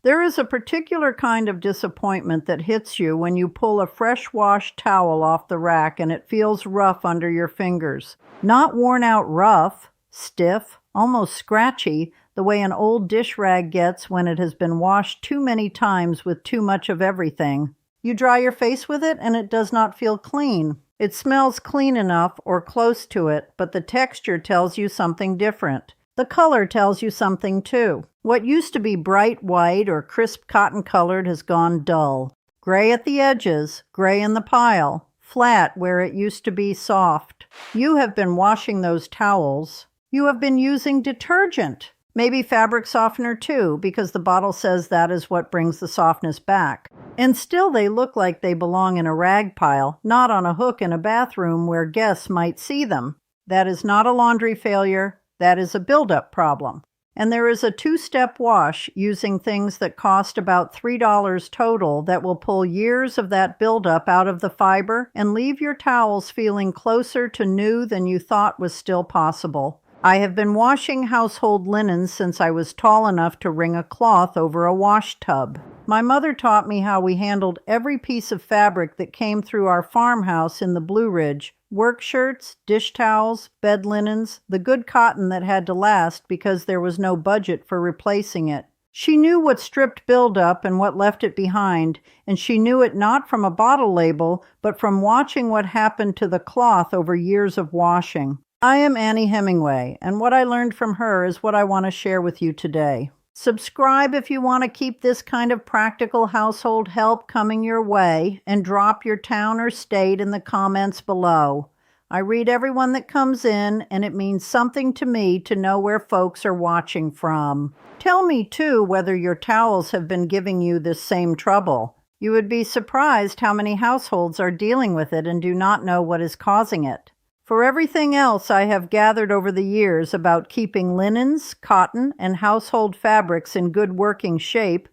There is a particular kind of disappointment that hits you when you pull a fresh washed towel off the rack and it feels rough under your fingers. Not worn out rough, stiff, almost scratchy, the way an old dish rag gets when it has been washed too many times with too much of everything. You dry your face with it and it does not feel clean. It smells clean enough or close to it, but the texture tells you something different. The color tells you something too. What used to be bright white or crisp cotton colored has gone dull. Gray at the edges, gray in the pile, flat where it used to be soft. You have been washing those towels. You have been using detergent. Maybe fabric softener too, because the bottle says that is what brings the softness back. And still they look like they belong in a rag pile, not on a hook in a bathroom where guests might see them. That is not a laundry failure. That is a buildup problem. And there is a two-step wash using things that cost about $3 total that will pull years of that buildup out of the fiber and leave your towels feeling closer to new than you thought was still possible. I have been washing household linens since I was tall enough to wring a cloth over a wash tub. My mother taught me how we handled every piece of fabric that came through our farmhouse in the Blue Ridge. Work shirts, dish towels, bed linens, the good cotton that had to last because there was no budget for replacing it. She knew what stripped buildup and what left it behind, and she knew it not from a bottle label, but from watching what happened to the cloth over years of washing. I am Annie Hemingway, and what I learned from her is what I want to share with you today. Subscribe if you want to keep this kind of practical household help coming your way, and drop your town or state in the comments below. I read everyone that comes in, and it means something to me to know where folks are watching from. Tell me, too, whether your towels have been giving you this same trouble. You would be surprised how many households are dealing with it and do not know what is causing it. For everything else I have gathered over the years about keeping linens, cotton, and household fabrics in good working shape,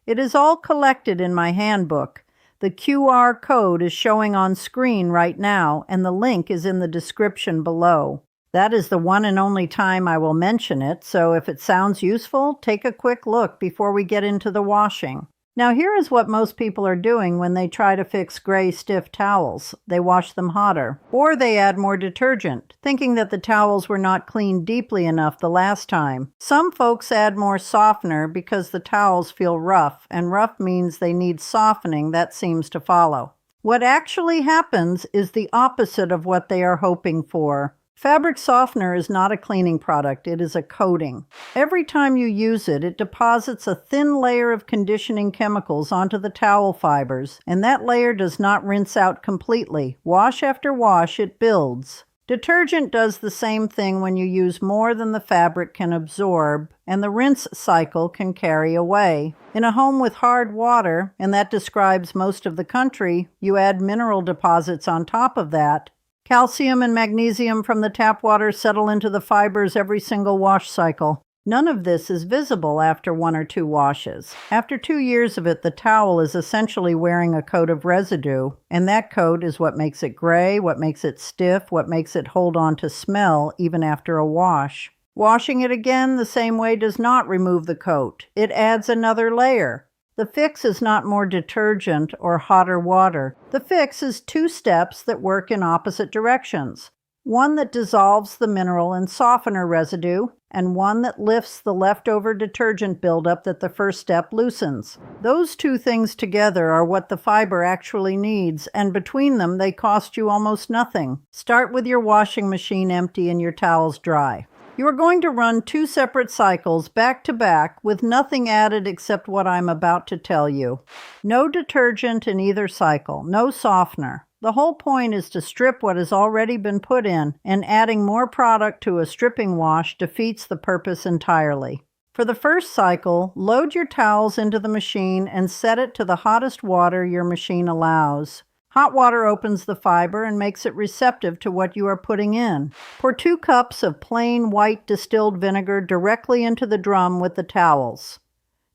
it is all collected in my handbook. The QR code is showing on screen right now, and the link is in the description below. That is the one and only time I will mention it, so if it sounds useful, take a quick look before we get into the washing. Now here is what most people are doing when they try to fix gray, stiff towels. They wash them hotter. Or they add more detergent, thinking that the towels were not cleaned deeply enough the last time. Some folks add more softener because the towels feel rough, and rough means they need softening. That seems to follow. What actually happens is the opposite of what they are hoping for. Fabric softener is not a cleaning product, it is a coating. Every time you use it, it deposits a thin layer of conditioning chemicals onto the towel fibers, and that layer does not rinse out completely. Wash after wash, it builds. Detergent does the same thing when you use more than the fabric can absorb, and the rinse cycle can carry away. In a home with hard water, and that describes most of the country, you add mineral deposits on top of that. Calcium and magnesium from the tap water settle into the fibers every single wash cycle. None of this is visible after 1 or 2 washes. After 2 years of it, the towel is essentially wearing a coat of residue, and that coat is what makes it gray, what makes it stiff, what makes it hold on to smell even after a wash. Washing it again the same way does not remove the coat. It adds another layer. The fix is not more detergent or hotter water. The fix is 2 steps that work in opposite directions. One that dissolves the mineral and softener residue, and one that lifts the leftover detergent buildup that the first step loosens. Those 2 things together are what the fiber actually needs, and between them they cost you almost nothing. Start with your washing machine empty and your towels dry. You are going to run 2 separate cycles back to back with nothing added except what I'm about to tell you. No detergent in either cycle, no softener. The whole point is to strip what has already been put in, and adding more product to a stripping wash defeats the purpose entirely. For the first cycle, load your towels into the machine and set it to the hottest water your machine allows. Hot water opens the fiber and makes it receptive to what you are putting in. Pour 2 cups of plain white distilled vinegar directly into the drum with the towels.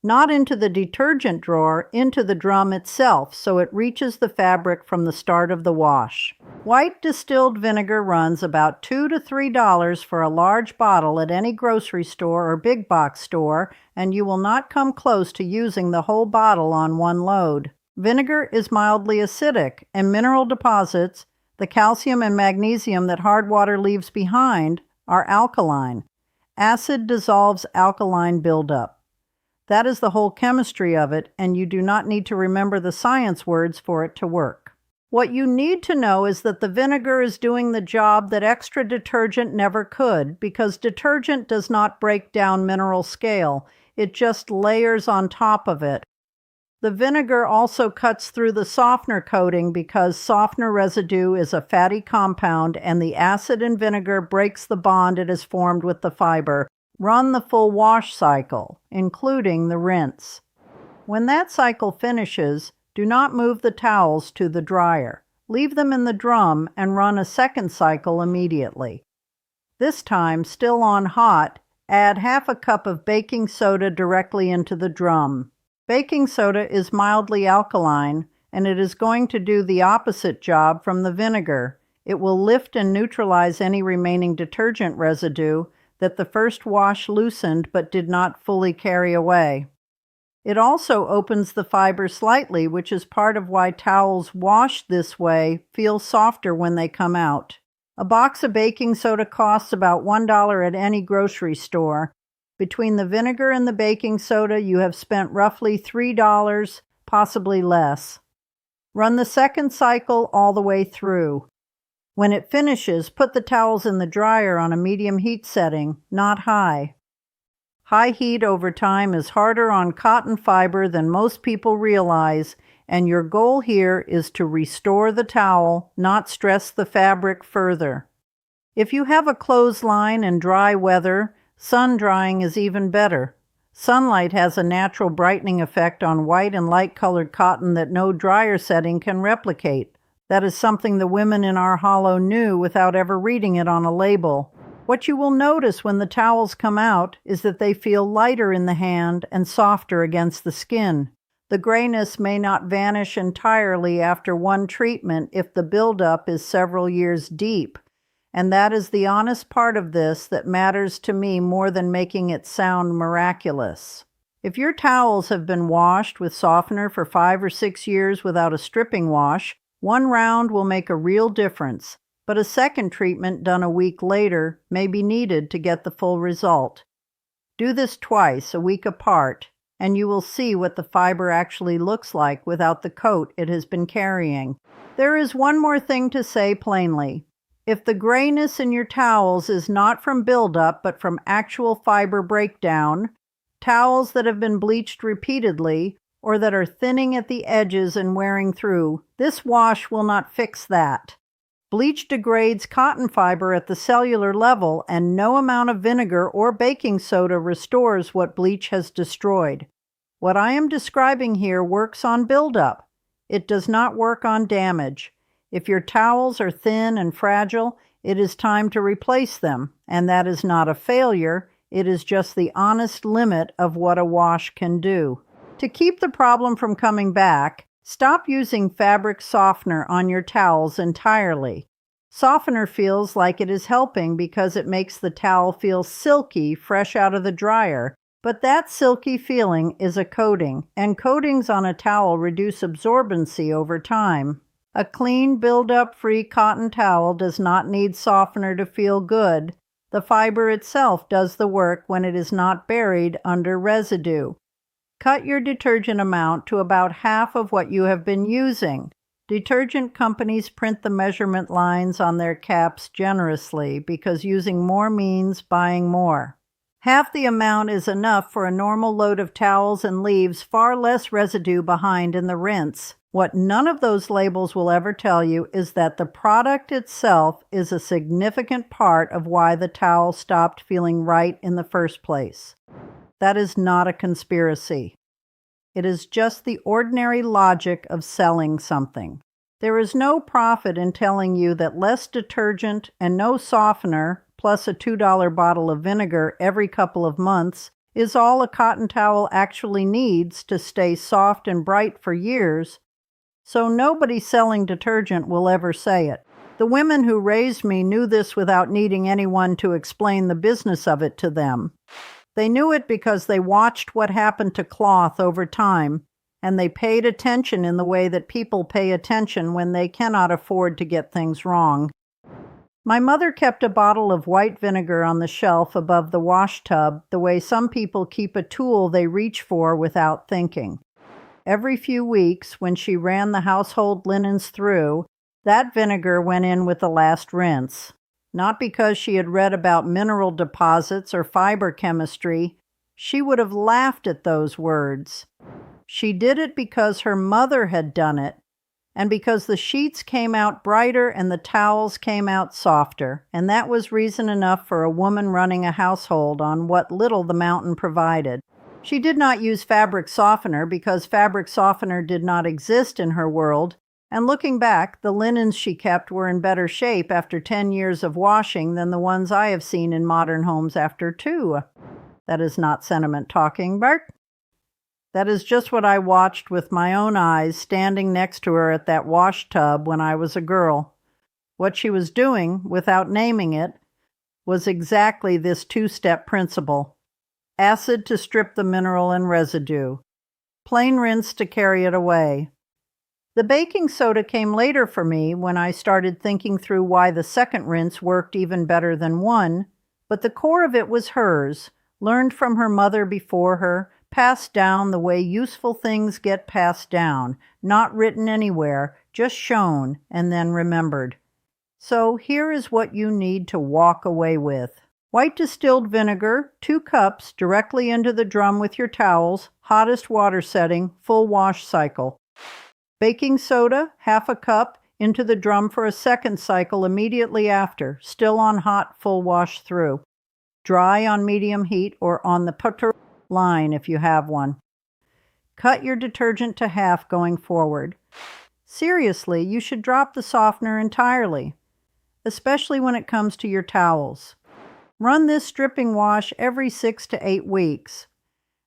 Not into the detergent drawer, into the drum itself, so it reaches the fabric from the start of the wash. White distilled vinegar runs about $2 to $3 for a large bottle at any grocery store or big box store, and you will not come close to using the whole bottle on one load. Vinegar is mildly acidic, and mineral deposits, the calcium and magnesium that hard water leaves behind, are alkaline. Acid dissolves alkaline buildup. That is the whole chemistry of it, and you do not need to remember the science words for it to work. What you need to know is that the vinegar is doing the job that extra detergent never could, because detergent does not break down mineral scale. It just layers on top of it. The vinegar also cuts through the softener coating because softener residue is a fatty compound and the acid in vinegar breaks the bond it has formed with the fiber. Run the full wash cycle, including the rinse. When that cycle finishes, do not move the towels to the dryer. Leave them in the drum and run a second cycle immediately. This time, still on hot, add half a cup of baking soda directly into the drum. Baking soda is mildly alkaline, and it is going to do the opposite job from the vinegar. It will lift and neutralize any remaining detergent residue that the first wash loosened but did not fully carry away. It also opens the fiber slightly, which is part of why towels washed this way feel softer when they come out. A box of baking soda costs about $1 at any grocery store. Between the vinegar and the baking soda, you have spent roughly $3, possibly less. Run the second cycle all the way through. When it finishes, put the towels in the dryer on a medium heat setting, not high. High heat over time is harder on cotton fiber than most people realize, and your goal here is to restore the towel, not stress the fabric further. If you have a clothesline in dry weather, sun drying is even better. Sunlight has a natural brightening effect on white and light-colored cotton that no dryer setting can replicate. That is something the women in our hollow knew without ever reading it on a label. What you will notice when the towels come out is that they feel lighter in the hand and softer against the skin. The grayness may not vanish entirely after one treatment if the buildup is several years deep, and that is the honest part of this that matters to me more than making it sound miraculous. If your towels have been washed with softener for 5 or 6 years without a stripping wash, one round will make a real difference, but a second treatment done a week later may be needed to get the full result. Do this twice, a week apart, and you will see what the fiber actually looks like without the coat it has been carrying. There is one more thing to say plainly. If the grayness in your towels is not from buildup but from actual fiber breakdown, towels that have been bleached repeatedly, or that are thinning at the edges and wearing through, this wash will not fix that. Bleach degrades cotton fiber at the cellular level, and no amount of vinegar or baking soda restores what bleach has destroyed. What I am describing here works on buildup. It does not work on damage. If your towels are thin and fragile, it is time to replace them, and that is not a failure, it is just the honest limit of what a wash can do. To keep the problem from coming back, stop using fabric softener on your towels entirely. Softener feels like it is helping because it makes the towel feel silky fresh out of the dryer, but that silky feeling is a coating, and coatings on a towel reduce absorbency over time. A clean, buildup-free cotton towel does not need softener to feel good. The fiber itself does the work when it is not buried under residue. Cut your detergent amount to about half of what you have been using. Detergent companies print the measurement lines on their caps generously because using more means buying more. Half the amount is enough for a normal load of towels and leaves far less residue behind in the rinse. What none of those labels will ever tell you is that the product itself is a significant part of why the towel stopped feeling right in the first place. That is not a conspiracy. It is just the ordinary logic of selling something. There is no profit in telling you that less detergent and no softener, plus a $2 bottle of vinegar every couple of months, is all a cotton towel actually needs to stay soft and bright for years, so nobody selling detergent will ever say it. The women who raised me knew this without needing anyone to explain the business of it to them. They knew it because they watched what happened to cloth over time, and they paid attention in the way that people pay attention when they cannot afford to get things wrong. My mother kept a bottle of white vinegar on the shelf above the wash tub, the way some people keep a tool they reach for without thinking. Every few weeks, when she ran the household linens through, that vinegar went in with the last rinse. Not because she had read about mineral deposits or fiber chemistry. She would have laughed at those words. She did it because her mother had done it, and because the sheets came out brighter and the towels came out softer, and that was reason enough for a woman running a household on what little the mountain provided. She did not use fabric softener because fabric softener did not exist in her world, and looking back, the linens she kept were in better shape after 10 years of washing than the ones I have seen in modern homes after 2. That is not sentiment talking, Bert. That is just what I watched with my own eyes standing next to her at that wash tub when I was a girl. What she was doing, without naming it, was exactly this two-step principle. Acid to strip the mineral and residue. Plain rinse to carry it away. The baking soda came later for me when I started thinking through why the second rinse worked even better than one, but the core of it was hers, learned from her mother before her, passed down the way useful things get passed down, not written anywhere, just shown and then remembered. So here is what you need to walk away with. White distilled vinegar, 2 cups, directly into the drum with your towels, hottest water setting, full wash cycle. Baking soda, 1/2 cup, into the drum for a second cycle immediately after, still on hot, full wash through. Dry on medium heat or on the putter line if you have one. Cut your detergent to half going forward. Seriously, you should drop the softener entirely, especially when it comes to your towels. Run this stripping wash every 6 to 8 weeks.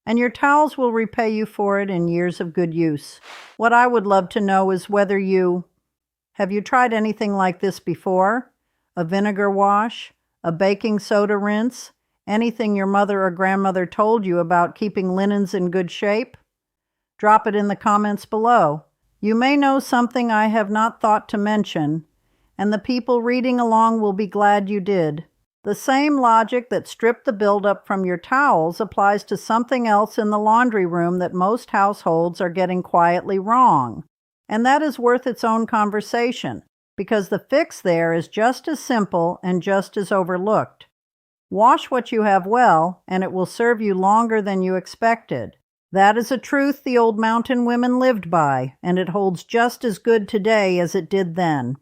And your towels will repay you for it in years of good use. What I would love to know is whether have you tried anything like this before? A vinegar wash? A baking soda rinse? Anything your mother or grandmother told you about keeping linens in good shape? Drop it in the comments below. You may know something I have not thought to mention, and the people reading along will be glad you did. The same logic that stripped the buildup from your towels applies to something else in the laundry room that most households are getting quietly wrong. And that is worth its own conversation, because the fix there is just as simple and just as overlooked. Wash what you have well, and it will serve you longer than you expected. That is a truth the old mountain women lived by, and it holds just as good today as it did then.